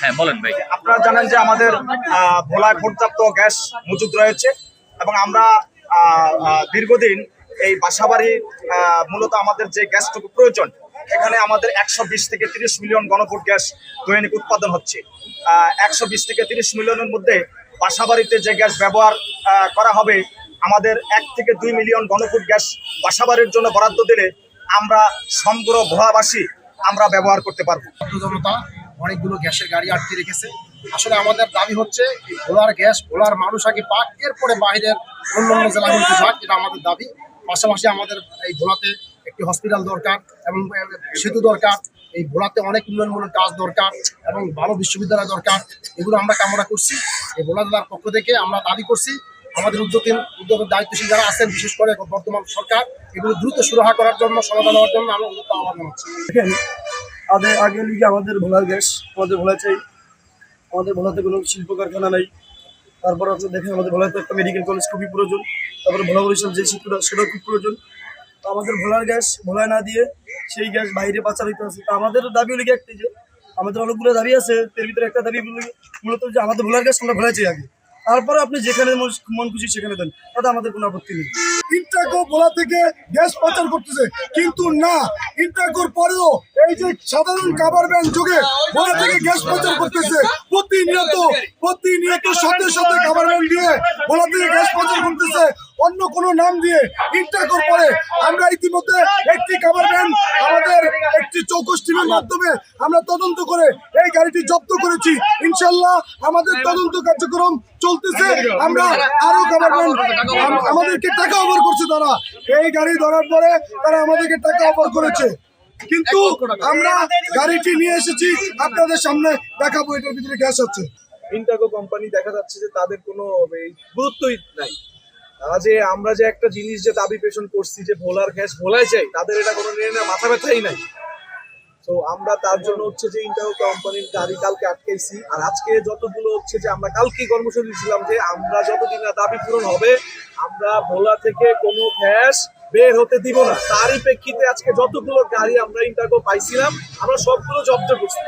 হ্যাঁ বলেন ভাই। আপনারা জানেন যে আমাদের ভোলায় পর্যাপ্ত গ্যাস মজুদ রয়েছে এবং আমরা দীর্ঘদিন এই বাসাবাড়ি মূলত আমাদের যে গ্যাসটুকু প্রয়োজন, এখানে আমাদের 120 থেকে 30 মিলিয়ন ঘনফুট গ্যাস দৈনিক উৎপাদন হচ্ছে। 120 থেকে 30 মিলিয়নের মধ্যে বাসাবাড়িতে যে গ্যাস ব্যবহার করা হবে, আমাদের 1 থেকে 2 মিলিয়ন ঘনফুট গ্যাস বাসাবাড়ির জন্য বরাদ্দ দিলে আমরা সমগ্র ভোলাবাসী আমরা ব্যবহার করতে পারবো। জনতা অনেকগুলো গ্যাসের গাড়ি আটকে রেখেছে। আসলে আমাদের দাবি হচ্ছে এই ভোলার গ্যাস ভোলার মানুষ আগে পাক, এরপরে বাইরের অন্যান্য জেলাগুলিতে যাক, এটা আমাদের দাবি। পাশাপাশি আমাদের এই ভোলাতে একটি হসপিটাল দরকার এবং সেতু দরকার। এই ভোলাতে অনেক উন্নয়নমূলক কাজ দরকার এবং ভালো বিশ্ববিদ্যালয় দরকার। এগুলো আমরা কামনা করছি। এই ভোলা জেলার পক্ষ থেকে আমরা দাবি করছি আমাদের উদ্যোগের দায়িত্বশীল যারা আছেন, বিশেষ করে বর্তমান সরকার, এগুলো দ্রুত সুরাহা করার জন্য, সমাধান হওয়ার জন্য আমরা উদ্যোগ আহ্বান জানাচ্ছি। আগে লিগে আমাদের ভোলার গ্যাস আমাদের ভোলা চাই। আমাদের ভোলাতে কোনো শিল্প কারখানা নেই। তারপর আপনি দেখেন আমাদের ভোলাতে একটা মেডিকেল কলেজ খুবই প্রয়োজন। তারপরে ভোলা বরিশাল যে শিল্পটা সেটা খুব প্রয়োজন। তো আমাদের ভোলার গ্যাস ভোলায় না দিয়ে সেই গ্যাস বাইরে পাচার হইতে আছে। তো আমাদের দাবি লিগে একটি, যে আমাদের অনেকগুলো দাবি আছে, এর ভিতরে একটা দাবি মূলত যে আমাদের ভোলার গ্যাস আমরা ভোলা চাই আগে। তারপরে আপনি যেখানে মন খুশি সেখানে দেন, তাতে আমাদের কোনো আপত্তি নেই। ইন্টারকো ভোলা থেকে গ্যাস পাচার করতেছে, কিন্তু না, ইন্টারকোর পরেও এই যে সাধারণ কাভার ভ্যান যোগে ভোলা থেকে গ্যাস পাচার করতেছে। প্রতিনিয়ত সাথে সাথে কাভার ভ্যান দিয়ে ভোলা থেকে গ্যাস পাচার করতেছে অন্য কোনো নাম দিয়ে। ইন্টারকোর পরে আমরা ইতিমধ্যে একটি কাভার ভ্যান আমাদের একটি চৌকস টিমের মাধ্যমে আমরা তদন্ত করে এই গাড়িটি জব্দ করেছি। ইনশাল্লাহ আমাদের তদন্ত কার্যক্রম চলতেছে। আমরা আরো কাভার ভ্যান, আমাদেরকে টাকা অফার করছে তারা, এই গাড়ি ধরার পরে তারা আমাদেরকে টাকা অফার করেছে, কিন্তু আমরা গাড়িটি নিয়ে এসেছি আপনাদের সামনে দেখাবো। এটার ভিতরে গ্যাস আছে। ইন্টারকো কোম্পানি দেখা যাচ্ছে যে তাদের কোনো গুরুত্বই নাই। তারা যে আমরা যে একটা জিনিস যে দাবি পেশন করছি যে ভোলার গ্যাস ভোলায় চাই, তাদের এটা কোনো নিয়ে মাথা ব্যথাই নাই। তো আমরা তার জন্য হচ্ছে যে ইন্টারকো কোম্পানির গাড়ি কালকে আটকেছি। আর আজকে যতগুলো হচ্ছে যে আমরা কালকে কর্মসূচি ছিলাম যে আমরা যতদিন না দাবি পূরণ হবে আমরা ভোলা থেকে কোনো গ্যাস বের হতে দিব না। তারই প্রেক্ষিতে আজকে যতগুলো গাড়ি আমরা ইন্টারকো পাইছিলাম আমরা সবগুলো জব্দ করছি।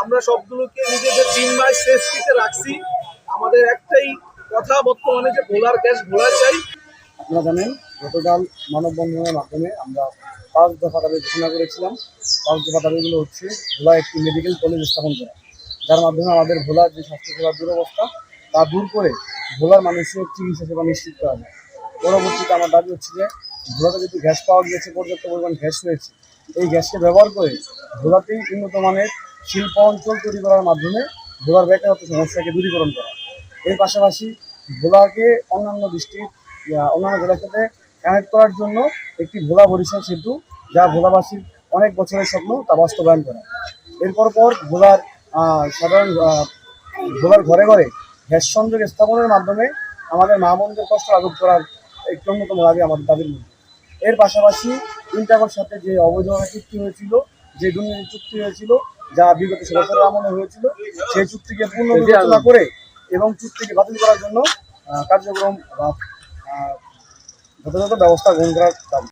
আমরা সবগুলোকে নিজেদের জিম্মায় সেফটিতে রাখছি। আমাদের একটাই কথা বর্তমানে যে ভোলার গ্যাস ভোলা চাই। আপনারা জানেন গতকাল মানববন্ধনের মাধ্যমে আমরা 5 দফা দাবি ঘোষণা করেছিলাম। 5 দফা দাবিগুলো হচ্ছে ভোলা একটি মেডিকেল কলেজ স্থাপন করা, যার মাধ্যমে আমাদের ভোলার যে স্বাস্থ্যসেবার দুরবস্থা তা দূর করে ভোলার মানুষের চিকিৎসা সেবা নিশ্চিত করা যায়। পরবর্তীতে আমার দাবি হচ্ছে যে ভোলাতে যদি গ্যাস পাওয়া গিয়েছে, পর্যাপ্ত পরিমাণ গ্যাস রয়েছে, এই গ্যাসকে ব্যবহার করে ভোলাতেই উন্নত মানের শিল্প অঞ্চল তৈরি করার মাধ্যমে ভোলার বেকারত্ব সমস্যাকে দূরীকরণ করা। এর পাশাপাশি ভোলাকে অন্যান্য জেলার সাথে কানেক্ট করার জন্য একটি ভোলা বরিশাল সেতু, যা ভোলাবাসীর অনেক বছরের স্বপ্ন, তা বাস্তবায়ন করা। এরপর ভোলার ভোলার ঘরে ঘরে গ্যাস সংযোগ স্থাপনের মাধ্যমে আমাদের মা বোনদের কষ্ট লাঘব করার একটি অন্যতম দাবি আমাদের দাবির মধ্যে। এর পাশাপাশি ইন্টারকোর সাথে যে অবৈধভাবে চুক্তি হয়েছিল, যে দুর্নীতি চুক্তি হয়েছিল, যা বিগত সরকারের আমলে হয়েছিল, সেই চুক্তিকে পুনর্বিবেচনা করে এবং চুক্তিকে বাতিল করার জন্য কার্যক্রম বা যথাযথ ব্যবস্থা গ্রহণ করার দাবি।